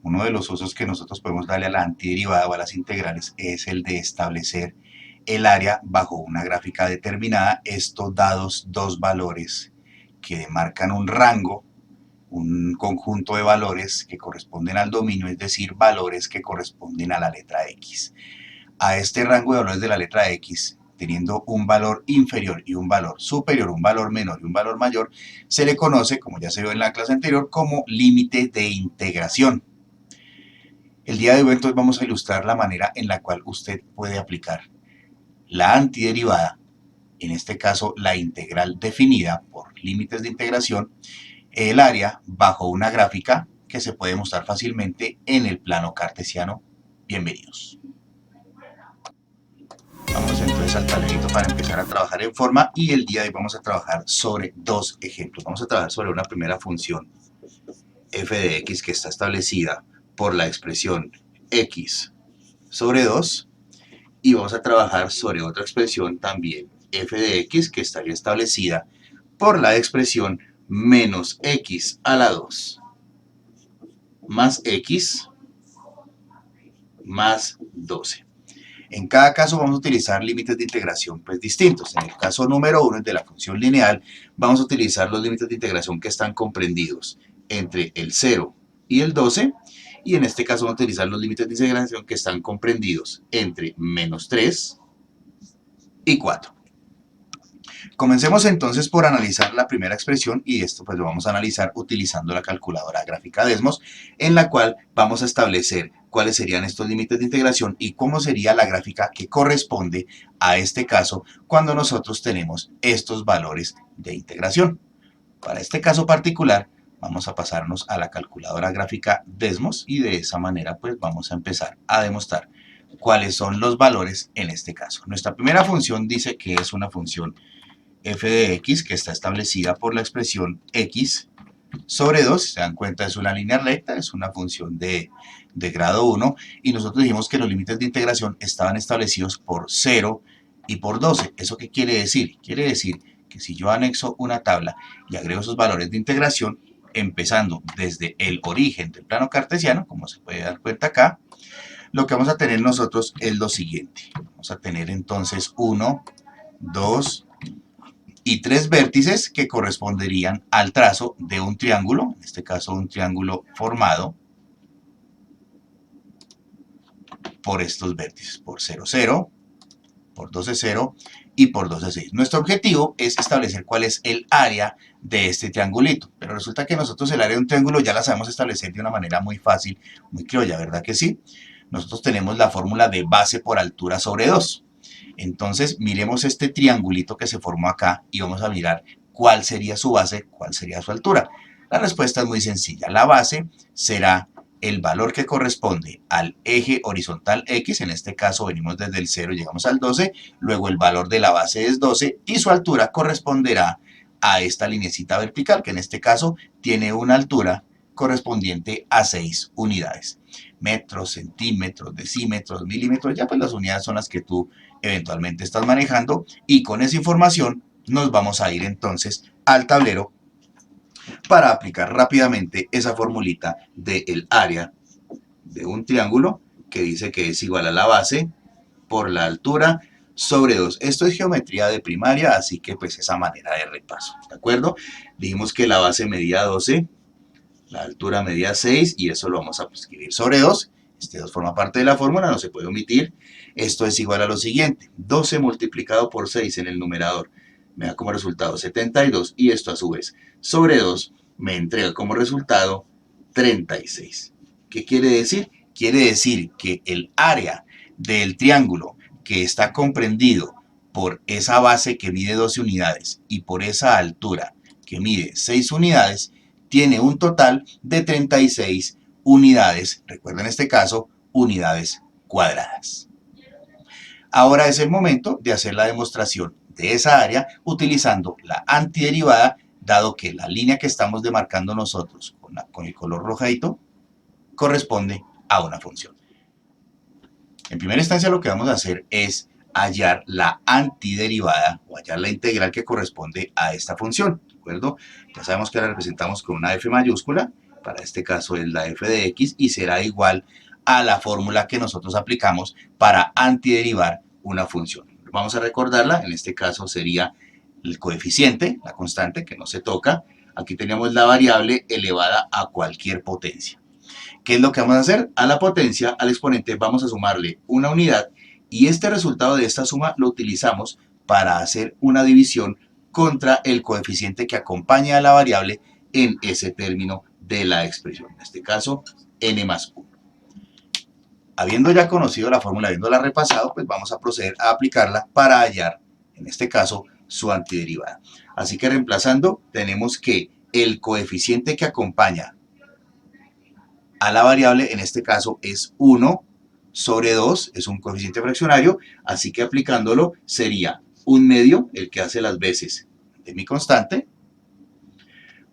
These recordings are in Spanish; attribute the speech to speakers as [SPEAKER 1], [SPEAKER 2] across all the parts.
[SPEAKER 1] Uno de los usos que nosotros podemos darle a la antiderivada o a las integrales es el de establecer el área bajo una gráfica determinada, esto dados dos valores que demarcan un rango, un conjunto de valores que corresponden al dominio, es decir, valores que corresponden a la letra X. A este rango de valores de la letra X, teniendo un valor inferior y un valor superior, un valor menor y un valor mayor, se le conoce, como ya se vio en la clase anterior, como límite de integración. El día de hoy entonces vamos a ilustrar la manera en la cual usted puede aplicar la antiderivada, en este caso la integral definida por límites de integración, el área bajo una gráfica que se puede mostrar fácilmente en el plano cartesiano. Bienvenidos. Vamos entonces al tablerito para empezar a trabajar en forma y el día de hoy vamos a trabajar sobre dos ejemplos. Vamos a trabajar sobre una primera función f de x que está establecida por la expresión x sobre 2 y vamos a trabajar sobre otra expresión también f de x que estaría establecida por la expresión menos x a la 2 más x más 12. En cada caso vamos a utilizar límites de integración pues distintos. En el caso número 1 de la función lineal vamos a utilizar los límites de integración que están comprendidos entre el 0 y el 12 y en este caso vamos a utilizar los límites de integración que están comprendidos entre menos 3 y 4. Comencemos entonces por analizar la primera expresión y esto pues lo vamos a analizar utilizando la calculadora gráfica Desmos, en la cual vamos a establecer cuáles serían estos límites de integración y cómo sería la gráfica que corresponde a este caso cuando nosotros tenemos estos valores de integración. Para este caso particular vamos a pasarnos a la calculadora gráfica Desmos y de esa manera pues vamos a empezar a demostrar cuáles son los valores en este caso. Nuestra primera función dice que es una función f de x que está establecida por la expresión x sobre 2, si se dan cuenta es una línea recta, es una función de grado 1 y nosotros dijimos que los límites de integración estaban establecidos por 0 y por 12. ¿Eso qué quiere decir? Quiere decir que si yo anexo una tabla y agrego esos valores de integración, empezando desde el origen del plano cartesiano, como se puede dar cuenta acá, lo que vamos a tener nosotros es lo siguiente. Vamos a tener entonces 1, 2, y 3 vértices que corresponderían al trazo de un triángulo, en este caso un triángulo formado por estos vértices, por 0, 0, por 12, 0 y por 12, 6. Nuestro objetivo es establecer cuál es el área de este triangulito, pero resulta que nosotros el área de un triángulo ya la sabemos establecer de una manera muy fácil, muy criolla, ¿verdad que sí? Nosotros tenemos la fórmula de base por altura sobre 2. Entonces, miremos este triangulito que se formó acá y vamos a mirar cuál sería su base, cuál sería su altura. La respuesta es muy sencilla. La base será el valor que corresponde al eje horizontal X, en este caso venimos desde el 0 y llegamos al 12, luego el valor de la base es 12 y su altura corresponderá a esta linecita vertical, que en este caso tiene una altura correspondiente a 6 unidades. Metros, centímetros, decímetros, milímetros, ya pues las unidades son las que tú eventualmente estás manejando y con esa información nos vamos a ir entonces al tablero para aplicar rápidamente esa formulita del área de un triángulo que dice que es igual a la base por la altura sobre 2. Esto es geometría de primaria, así que pues esa manera de repaso, ¿de acuerdo? Dijimos que la base medía 12, la altura medía 6 y eso lo vamos a escribir sobre 2. Este 2 forma parte de la fórmula, no se puede omitir. Esto es igual a lo siguiente, 12 multiplicado por 6 en el numerador me da como resultado 72 y esto a su vez sobre 2 me entrega como resultado 36. ¿Qué quiere decir? Quiere decir que el área del triángulo que está comprendido por esa base que mide 12 unidades y por esa altura que mide 6 unidades, tiene un total de 36 unidades, recuerden en este caso, unidades cuadradas. Ahora es el momento de hacer la demostración de esa área utilizando la antiderivada, dado que la línea que estamos demarcando nosotros con el color rojadito corresponde a una función. En primera instancia lo que vamos a hacer es hallar la antiderivada o hallar la integral que corresponde a esta función, ¿de acuerdo? Ya sabemos que la representamos con una f mayúscula para este caso es la f de x, y será igual a la fórmula que nosotros aplicamos para antiderivar una función. Vamos a recordarla, en este caso sería el coeficiente, la constante que no se toca. Aquí tenemos la variable elevada a cualquier potencia. ¿Qué es lo que vamos a hacer? A la potencia, al exponente, vamos a sumarle una unidad y este resultado de esta suma lo utilizamos para hacer una división contra el coeficiente que acompaña a la variable en ese término de la expresión. En este caso, n más 1. Habiendo ya conocido la fórmula, habiéndola repasado, pues vamos a proceder a aplicarla para hallar, en este caso, su antiderivada. Así que reemplazando, tenemos que el coeficiente que acompaña a la variable, en este caso, es 1 sobre 2, es un coeficiente fraccionario, así que aplicándolo sería 1/2, el que hace las veces de mi constante.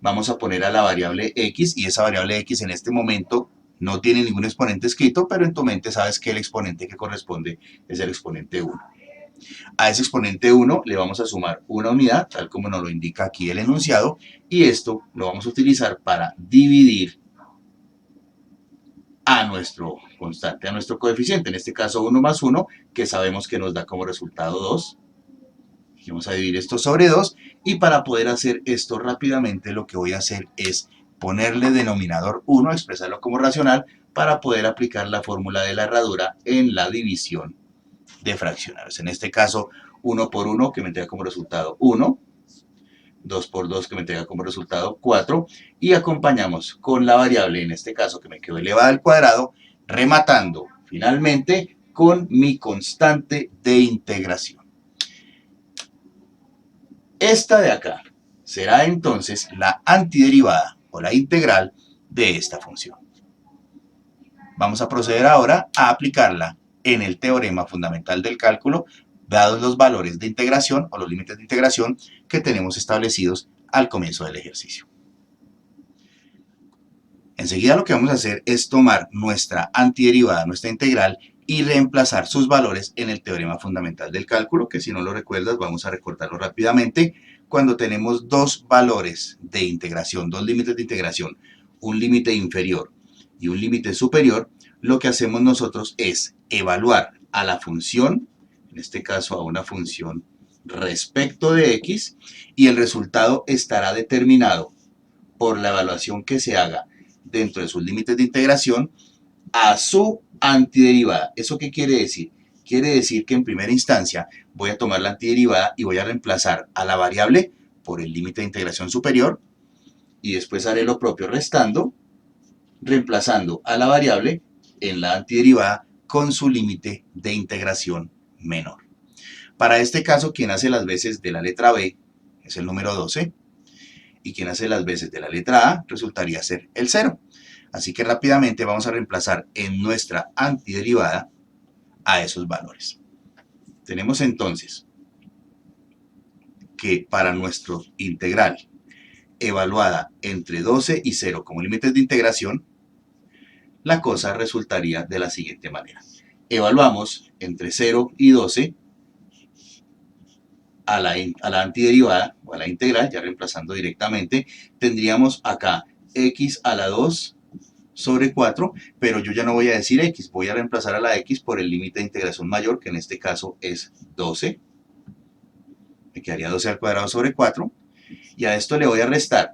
[SPEAKER 1] Vamos a poner a la variable x, y esa variable x en este momento no tiene ningún exponente escrito, pero en tu mente sabes que el exponente que corresponde es el exponente 1. A ese exponente 1 le vamos a sumar una unidad, tal como nos lo indica aquí el enunciado, y esto lo vamos a utilizar para dividir a nuestro constante, a nuestro coeficiente, en este caso 1 más 1, que sabemos que nos da como resultado 2. Vamos a dividir esto sobre 2, y para poder hacer esto rápidamente lo que voy a hacer es ponerle denominador 1, expresarlo como racional, para poder aplicar la fórmula de la herradura en la división de fraccionarios. En este caso, 1 por 1, que me entrega como resultado 1, 2 por 2, que me entrega como resultado 4, y acompañamos con la variable, en este caso, que me quedó elevada al cuadrado, rematando finalmente con mi constante de integración. Esta de acá será entonces la antiderivada o la integral de esta función. Vamos a proceder ahora a aplicarla en el teorema fundamental del cálculo, dados los valores de integración o los límites de integración que tenemos establecidos al comienzo del ejercicio. Enseguida lo que vamos a hacer es tomar nuestra antiderivada, nuestra integral, y reemplazar sus valores en el teorema fundamental del cálculo, que si no lo recuerdas vamos a recordarlo rápidamente. Cuando tenemos dos valores de integración, dos límites de integración, un límite inferior y un límite superior, lo que hacemos nosotros es evaluar a la función, en este caso a una función respecto de x, y el resultado estará determinado por la evaluación que se haga dentro de sus límites de integración a su antiderivada. ¿Eso qué quiere decir? Quiere decir que en primera instancia voy a tomar la antiderivada y voy a reemplazar a la variable por el límite de integración superior, y después haré lo propio restando, reemplazando a la variable en la antiderivada con su límite de integración menor. Para este caso, quien hace las veces de la letra B es el número 12, y quien hace las veces de la letra A resultaría ser el 0. Así que rápidamente vamos a reemplazar en nuestra antiderivada a esos valores. Tenemos entonces que para nuestro integral evaluada entre 12 y 0 como límites de integración, la cosa resultaría de la siguiente manera. Evaluamos entre 0 y 12 a la antiderivada o a la integral, ya reemplazando directamente, tendríamos acá x a la 2 sobre 4, pero yo ya no voy a decir x, voy a reemplazar a la x por el límite de integración mayor, que en este caso es 12. Me quedaría 12 al cuadrado sobre 4, y a esto le voy a restar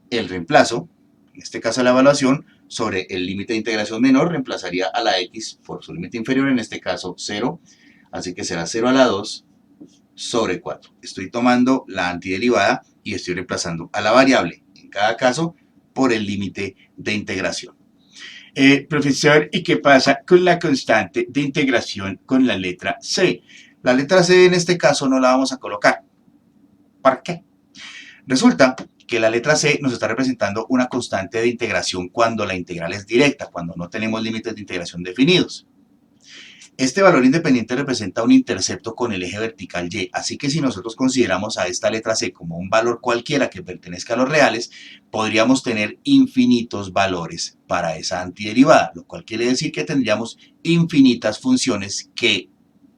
[SPEAKER 1] el reemplazo, en este caso la evaluación, sobre el límite de integración menor, reemplazaría a la x por su límite inferior, en este caso 0, así que será 0 a la 2 sobre 4. Estoy tomando la antiderivada y estoy reemplazando a la variable, en cada caso, por el límite de integración. Profesor, ¿y qué pasa con la constante de integración con la letra C? La letra C en este caso no la vamos a colocar. ¿Por qué? Resulta que la letra C nos está representando una constante de integración cuando la integral es directa, cuando no tenemos límites de integración definidos. Este valor independiente representa un intercepto con el eje vertical y, así que si nosotros consideramos a esta letra C como un valor cualquiera que pertenezca a los reales, podríamos tener infinitos valores para esa antiderivada, lo cual quiere decir que tendríamos infinitas funciones que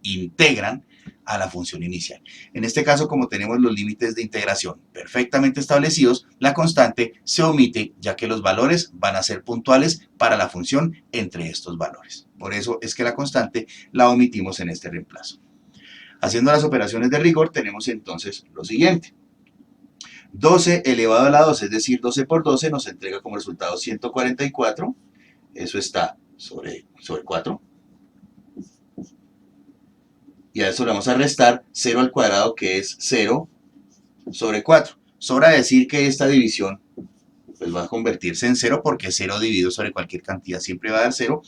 [SPEAKER 1] integran a la función inicial. En este caso, como tenemos los límites de integración perfectamente establecidos, la constante se omite ya que los valores van a ser puntuales para la función entre estos valores. Por eso es que la constante la omitimos en este reemplazo. Haciendo las operaciones de rigor tenemos entonces lo siguiente. 12 elevado a la 2, es decir, 12 por 12 nos entrega como resultado 144. Eso está sobre 4. Y a eso le vamos a restar 0 al cuadrado, que es 0 sobre 4. Sobra decir que esta división pues va a convertirse en 0 porque 0 dividido sobre cualquier cantidad siempre va a dar 0.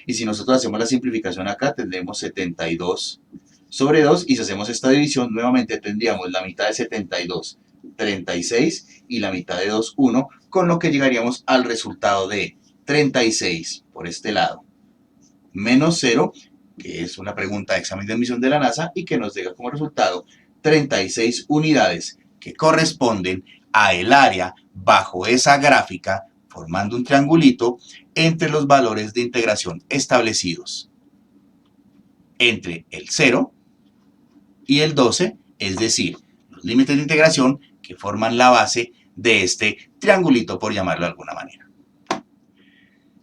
[SPEAKER 1] Y si nosotros hacemos la simplificación acá, tendremos 72 sobre 2. Y si hacemos esta división, nuevamente tendríamos la mitad de 72, 36, y la mitad de 2, 1, con lo que llegaríamos al resultado de 36 por este lado, menos 0, que es una pregunta de examen de admisión de la NASA y que nos deja como resultado 36 unidades que corresponden a el área bajo esa gráfica, formando un triangulito entre los valores de integración establecidos entre el 0 y el 12, es decir, los límites de integración que forman la base de este triangulito, por llamarlo de alguna manera.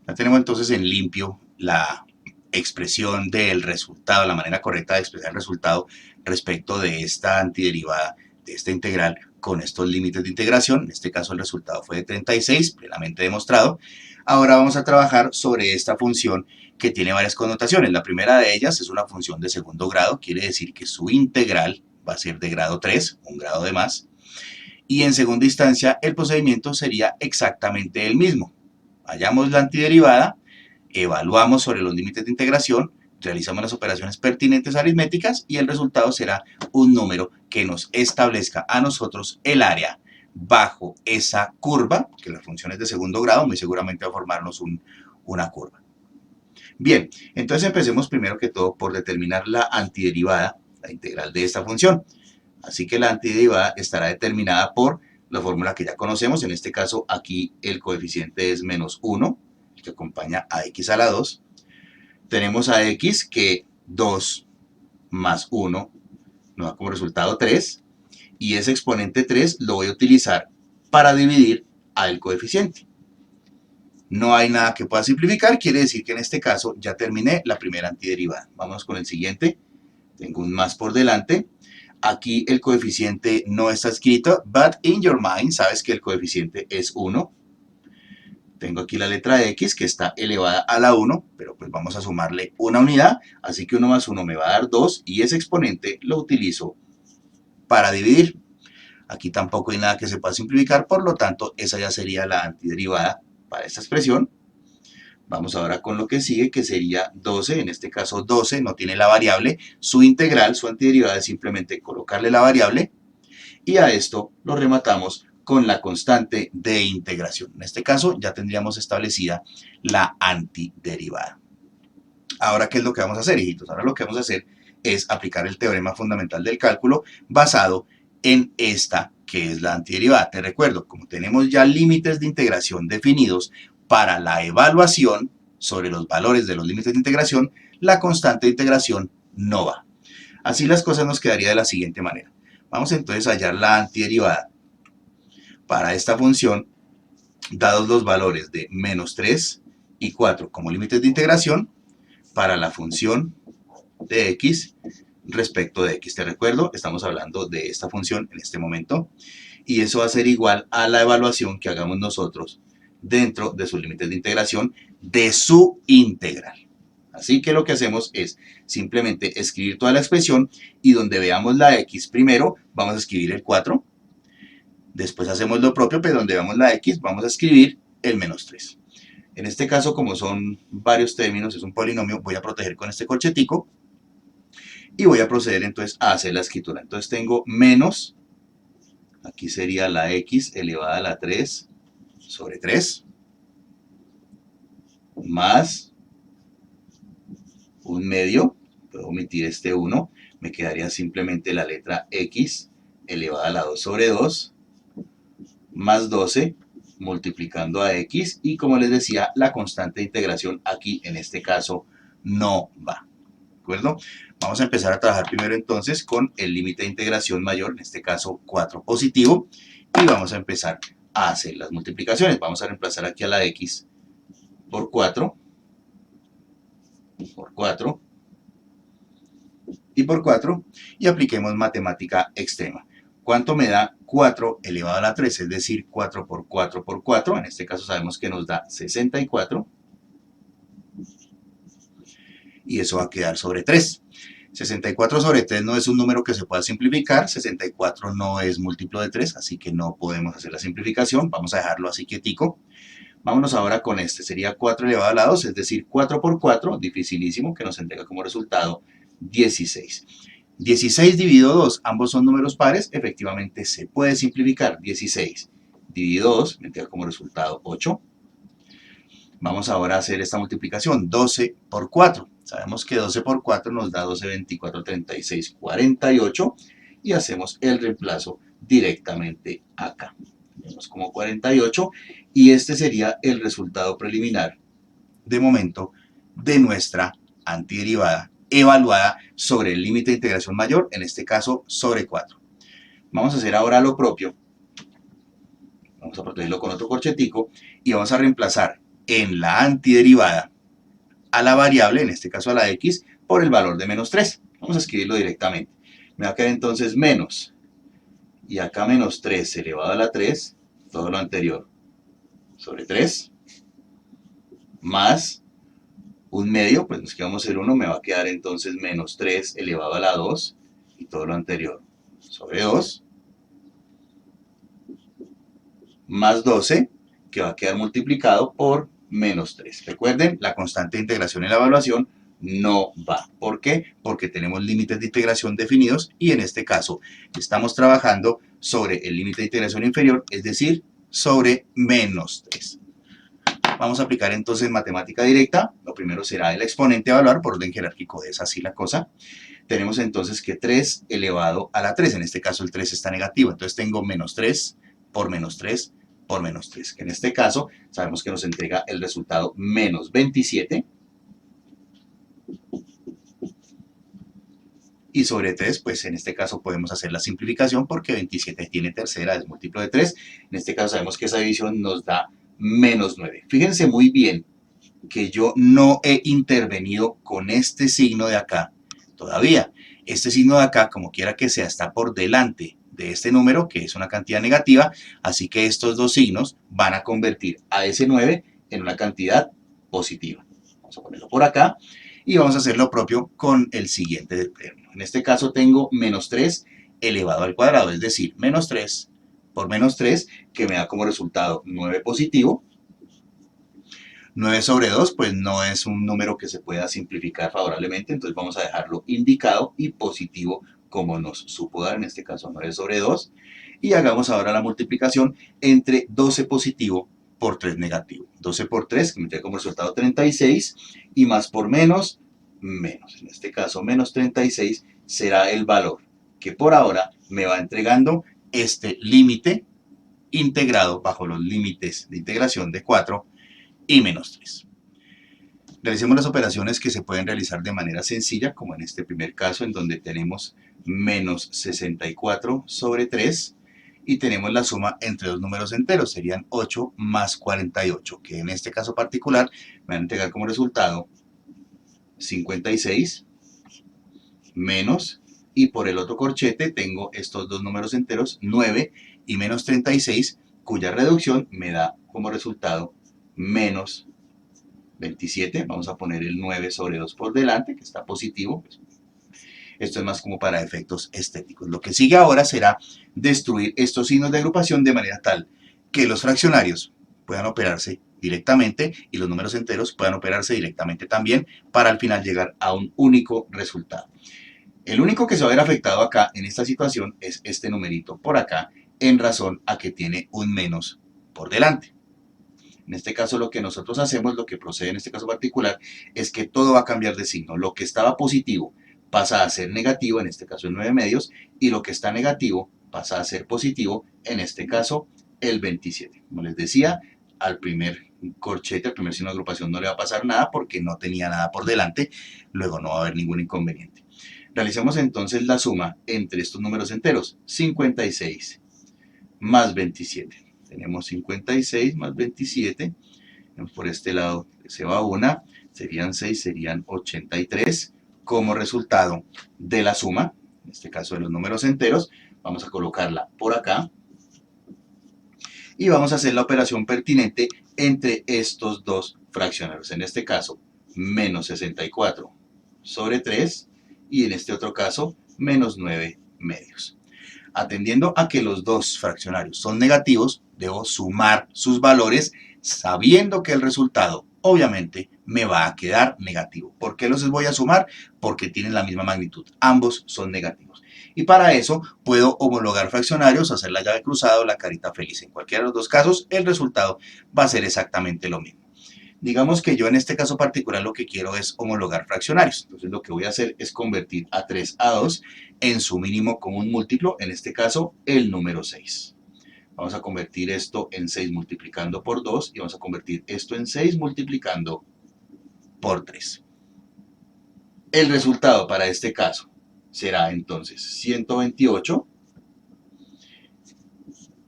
[SPEAKER 1] Ya tenemos entonces en limpio la expresión del resultado, la manera correcta de expresar el resultado respecto de esta antiderivada, de esta integral con estos límites de integración. En este caso el resultado fue de 36, plenamente demostrado. Ahora vamos a trabajar sobre esta función que tiene varias connotaciones. La primera de ellas es una función de segundo grado, quiere decir que su integral va a ser de grado 3, un grado de más. Y en segunda instancia el procedimiento sería exactamente el mismo. Hallamos la antiderivada, evaluamos sobre los límites de integración, realizamos las operaciones pertinentes aritméticas y el resultado será un número que nos establezca a nosotros el área bajo esa curva, que la función es de segundo grado, muy seguramente va a formarnos una curva. Bien, entonces empecemos primero que todo por determinar la antiderivada, la integral de esta función. Así que la antiderivada estará determinada por la fórmula que ya conocemos. En este caso, aquí el coeficiente es menos 1, que acompaña a x a la 2. Tenemos a x que 2 más 1 nos da como resultado 3. Y ese exponente 3 lo voy a utilizar para dividir al coeficiente. No hay nada que pueda simplificar, quiere decir que en este caso ya terminé la primera antiderivada. Vamos con el siguiente. Tengo un más por delante. Aquí el coeficiente no está escrito, but in your mind sabes que el coeficiente es 1. Tengo aquí la letra x que está elevada a la 1, pero pues vamos a sumarle una unidad, así que 1 más 1 me va a dar 2 y ese exponente lo utilizo para dividir. Aquí tampoco hay nada que se pueda simplificar, por lo tanto esa ya sería la antiderivada para esta expresión. Vamos ahora con lo que sigue, que sería 12, en este caso 12 no tiene la variable, su integral, su antiderivada es simplemente colocarle la variable y a esto lo rematamos con la constante de integración. En este caso ya tendríamos establecida la antiderivada. Ahora, ¿qué es lo que vamos a hacer, hijitos? Ahora lo que vamos a hacer es aplicar el teorema fundamental del cálculo basado en esta que es la antiderivada. Te recuerdo, como tenemos ya límites de integración definidos para la evaluación sobre los valores de los límites de integración, la constante de integración no va. Así las cosas nos quedaría de la siguiente manera. Vamos entonces a hallar la antiderivada para esta función, dados los valores de menos 3 y 4 como límites de integración para la función de x respecto de x. Te recuerdo, estamos hablando de esta función en este momento y eso va a ser igual a la evaluación que hagamos nosotros dentro de sus límites de integración de su integral. Así que lo que hacemos es simplemente escribir toda la expresión y donde veamos la x primero vamos a escribir el 4. Después hacemos lo propio, pero donde veamos la x vamos a escribir el menos 3. En este caso, como son varios términos, es un polinomio, voy a proteger con este corchetico y voy a proceder entonces a hacer la escritura. Entonces tengo menos, aquí sería la x elevada a la 3 sobre 3, más un medio, puedo omitir este 1, me quedaría simplemente la letra x elevada a la 2 sobre 2, más 12, multiplicando a x, y como les decía, la constante de integración aquí en este caso no va. ¿De acuerdo? Vamos a empezar a trabajar primero entonces con el límite de integración mayor, en este caso 4 positivo, y vamos a empezar a hacer las multiplicaciones. Vamos a reemplazar aquí a la x por 4, por 4 y por 4, y apliquemos matemática extrema. ¿Cuánto me da 4 elevado a la 3? Es decir, 4 por 4 por 4, en este caso sabemos que nos da 64, y eso va a quedar sobre 3. 64 sobre 3 no es un número que se pueda simplificar, 64 no es múltiplo de 3, así que no podemos hacer la simplificación, vamos a dejarlo así quietico. Vámonos ahora con este, sería 4 elevado a la 2, es decir, 4 por 4, dificilísimo, que nos entrega como resultado 16. 16 dividido 2, ambos son números pares, efectivamente se puede simplificar. 16 dividido 2 me entrega como resultado 8. Vamos ahora a hacer esta multiplicación, 12 por 4. Sabemos que 12 por 4 nos da 12, 24, 36, 48, y hacemos el reemplazo directamente acá. Tenemos como 48, y este sería el resultado preliminar de momento de nuestra antiderivada evaluada sobre el límite de integración mayor, en este caso sobre 4. Vamos a hacer ahora lo propio. Vamos a protegerlo con otro corchetico y vamos a reemplazar en la antiderivada a la variable, en este caso a la x, por el valor de menos 3. Vamos a escribirlo directamente. Me va a quedar entonces menos, y acá menos 3 elevado a la 3, todo lo anterior, sobre 3, más un medio, pues nos quedamos el 1, me va a quedar entonces menos 3 elevado a la 2, y todo lo anterior, sobre 2, más 12, que va a quedar multiplicado por menos 3. Recuerden, la constante de integración en la evaluación no va. ¿Por qué? Porque tenemos límites de integración definidos y en este caso estamos trabajando sobre el límite de integración inferior, es decir, sobre menos 3. Vamos a aplicar entonces matemática directa. Lo primero será el exponente a evaluar por orden jerárquico, es así la cosa. Tenemos entonces que 3 elevado a la 3, en este caso el 3 está negativo, entonces tengo menos 3 por menos 3 por menos 3, que en este caso sabemos que nos entrega el resultado menos 27, y sobre 3, pues en este caso podemos hacer la simplificación porque 27 tiene tercera, es múltiplo de 3, en este caso sabemos que esa división nos da menos 9. Fíjense muy bien que yo no he intervenido con este signo de acá todavía. Este signo de acá, como quiera que sea, está por delante de este número, que es una cantidad negativa, así que estos dos signos van a convertir a ese 9 en una cantidad positiva. Vamos a ponerlo por acá y vamos a hacer lo propio con el siguiente término. En este caso tengo menos 3 elevado al cuadrado, es decir, menos 3 por menos 3, que me da como resultado 9 positivo. 9 sobre 2, pues no es un número que se pueda simplificar favorablemente, entonces vamos a dejarlo indicado y positivo como nos supo dar, en este caso 9 sobre 2. Y hagamos ahora la multiplicación entre 12 positivo por 3 negativo. 12 por 3, que me trae como resultado 36, y más por menos, menos. En este caso, menos 36 será el valor que por ahora me va entregando este límite integrado bajo los límites de integración de 4 y menos 3. Realicemos las operaciones que se pueden realizar de manera sencilla, como en este primer caso, en donde tenemos menos 64 sobre 3 y tenemos la suma entre dos números enteros, serían 8 más 48, que en este caso particular me van a entregar como resultado 56 menos, y por el otro corchete tengo estos dos números enteros, 9 y menos 36, cuya reducción me da como resultado menos 27, vamos a poner el 9 sobre 2 por delante, que está positivo. Esto es más como para efectos estéticos. Lo que sigue ahora será destruir estos signos de agrupación de manera tal que los fraccionarios puedan operarse directamente y los números enteros puedan operarse directamente también para al final llegar a un único resultado. El único que se va a ver afectado acá en esta situación es este numerito por acá, en razón a que tiene un menos por delante. En este caso lo que nosotros hacemos, lo que procede en este caso particular, es que todo va a cambiar de signo. Lo que estaba positivo pasa a ser negativo, en este caso el 9 medios, y lo que está negativo pasa a ser positivo, en este caso el 27. Como les decía, al primer un corchete, al primer signo de agrupación no le va a pasar nada porque no tenía nada por delante, luego no va a haber ningún inconveniente. Realicemos entonces la suma entre estos números enteros, 56 más 27. Tenemos 56 más 27, por este lado se va una, serían 6, serían 83, como resultado de la suma, en este caso de los números enteros, vamos a colocarla por acá, y vamos a hacer la operación pertinente entre estos dos fraccionarios, en este caso, menos 64 sobre 3, y en este otro caso, menos 9 medios. Atendiendo a que los dos fraccionarios son negativos, debo sumar sus valores sabiendo que el resultado obviamente me va a quedar negativo. ¿Por qué los voy a sumar? Porque tienen la misma magnitud. Ambos son negativos. Y para eso puedo homologar fraccionarios, hacer la llave cruzada o la carita feliz. En cualquiera de los dos casos, el resultado va a ser exactamente lo mismo. Digamos que yo en este caso particular lo que quiero es homologar fraccionarios. Entonces lo que voy a hacer es convertir a 3 a 2 en su mínimo común múltiplo, en este caso el número 6. Vamos a convertir esto en 6 multiplicando por 2 y vamos a convertir esto en 6 multiplicando por 3. El resultado para este caso será entonces 128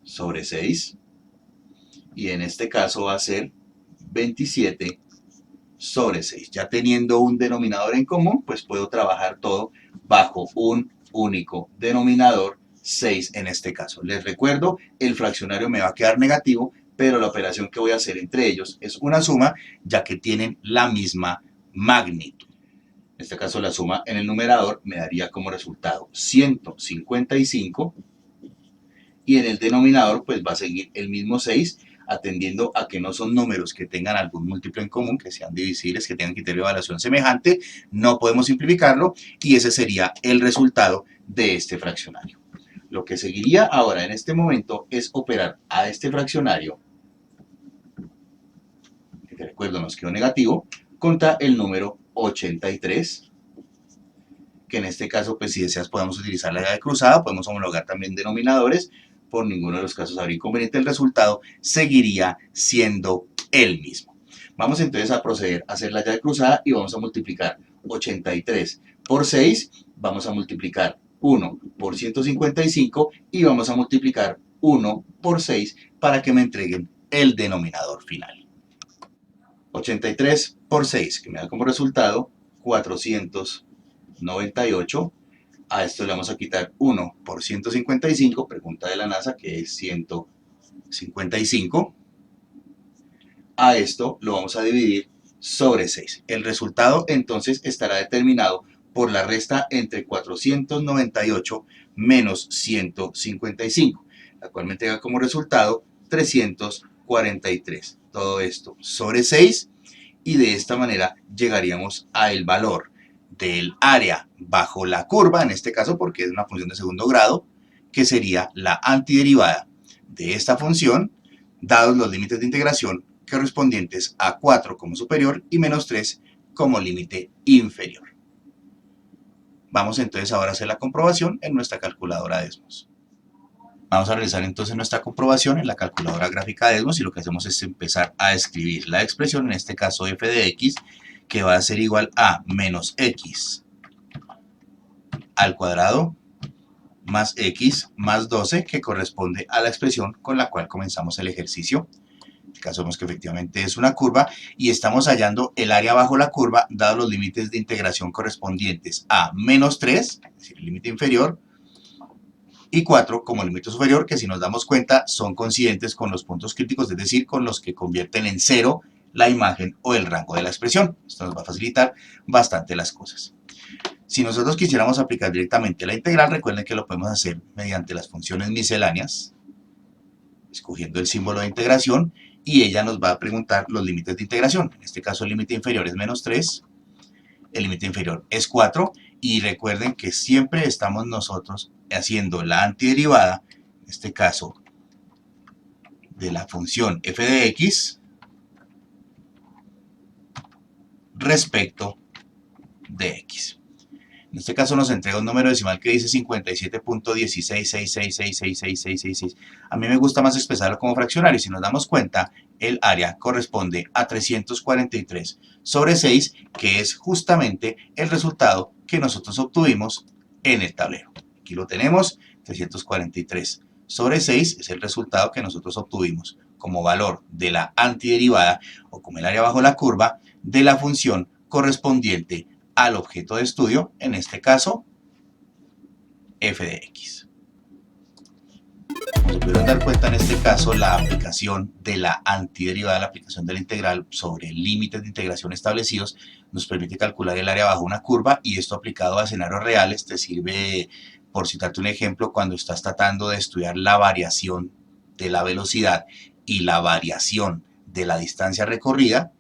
[SPEAKER 1] sobre 6 y en este caso va a ser 27 sobre 6. Ya teniendo un denominador en común, pues puedo trabajar todo bajo un único denominador, 6 en este caso. Les recuerdo, el fraccionario me va a quedar negativo, pero la operación que voy a hacer entre ellos es una suma, ya que tienen la misma magnitud. En este caso la suma en el numerador me daría como resultado 155 y en el denominador pues va a seguir el mismo 6, atendiendo a que no son números que tengan algún múltiplo en común, que sean divisibles, que tengan criterio de evaluación semejante, no podemos simplificarlo y ese sería el resultado de este fraccionario. Lo que seguiría ahora en este momento es operar a este fraccionario, que recuerdo nos quedó negativo, contra el número 83, que en este caso, pues si deseas podemos utilizar la llave cruzada, podemos homologar también denominadores, por ninguno de los casos habría inconveniente, el resultado seguiría siendo el mismo. Vamos entonces a proceder a hacer la llave cruzada y vamos a multiplicar 83 por 6, vamos a multiplicar 1 por 155 y vamos a multiplicar 1 por 6 para que me entreguen el denominador final. 83 por 6, que me da como resultado 498. A esto le vamos a quitar 1 por 155, pregunta de la NASA, que es 155. A esto lo vamos a dividir sobre 6. El resultado entonces estará determinado por la resta entre 498 menos 155, la cual me entrega como resultado 343. Todo esto sobre 6 y de esta manera llegaríamos al valor del área bajo la curva, en este caso porque es una función de segundo grado, que sería la antiderivada de esta función, dados los límites de integración correspondientes a 4 como superior y menos 3 como límite inferior. Vamos entonces ahora a hacer la comprobación en nuestra calculadora Desmos. Vamos a realizar entonces nuestra comprobación en la calculadora gráfica Desmos y lo que hacemos es empezar a escribir la expresión, en este caso f de x, que va a ser igual a menos x al cuadrado más x más 12, que corresponde a la expresión con la cual comenzamos el ejercicio. En este caso vemos que efectivamente es una curva y estamos hallando el área bajo la curva dados los límites de integración correspondientes a menos 3, es decir, el límite inferior, y 4 como límite superior, que si nos damos cuenta son coincidentes con los puntos críticos, es decir, con los que convierten en cero la imagen o el rango de la expresión. Esto nos va a facilitar bastante las cosas. Si nosotros quisiéramos aplicar directamente la integral, recuerden que lo podemos hacer mediante las funciones misceláneas, escogiendo el símbolo de integración, y ella nos va a preguntar los límites de integración. En este caso el límite inferior es menos 3, el límite inferior es 4, y recuerden que siempre estamos nosotros haciendo la antiderivada, en este caso de la función f de x, respecto de x. En este caso nos entrega un número decimal que dice 57.1666666666. A mí me gusta más expresarlo como fraccionario. Si nos damos cuenta, el área corresponde a 343 sobre 6, que es justamente el resultado que nosotros obtuvimos en el tablero. Aquí lo tenemos, 343 sobre 6 es el resultado que nosotros obtuvimos como valor de la antiderivada o como el área bajo la curva de la función correspondiente al objeto de estudio, en este caso, f de x. Como se pudieron dar cuenta, en este caso, la aplicación de la antiderivada, la aplicación de la integral sobre límites de integración establecidos, nos permite calcular el área bajo una curva, y esto aplicado a escenarios reales te sirve, por citarte un ejemplo, cuando estás tratando de estudiar la variación de la velocidad y la variación de la distancia recorrida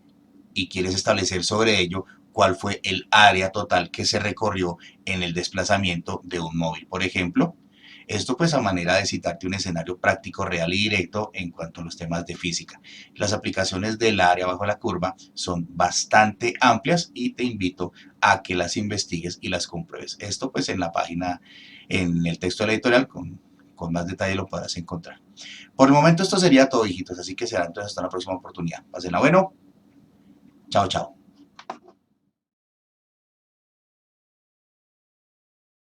[SPEAKER 1] y quieres establecer sobre ello cuál fue el área total que se recorrió en el desplazamiento de un móvil, por ejemplo. Esto pues a manera de citarte un escenario práctico, real y directo en cuanto a los temas de física. Las aplicaciones del área bajo la curva son bastante amplias y te invito a que las investigues y las compruebes. Esto pues en la página, en el texto de la editorial, con más detalle lo podrás encontrar. Por el momento esto sería todo, hijitos, así que será entonces hasta la próxima oportunidad. Pásenla bueno. Chao, chao.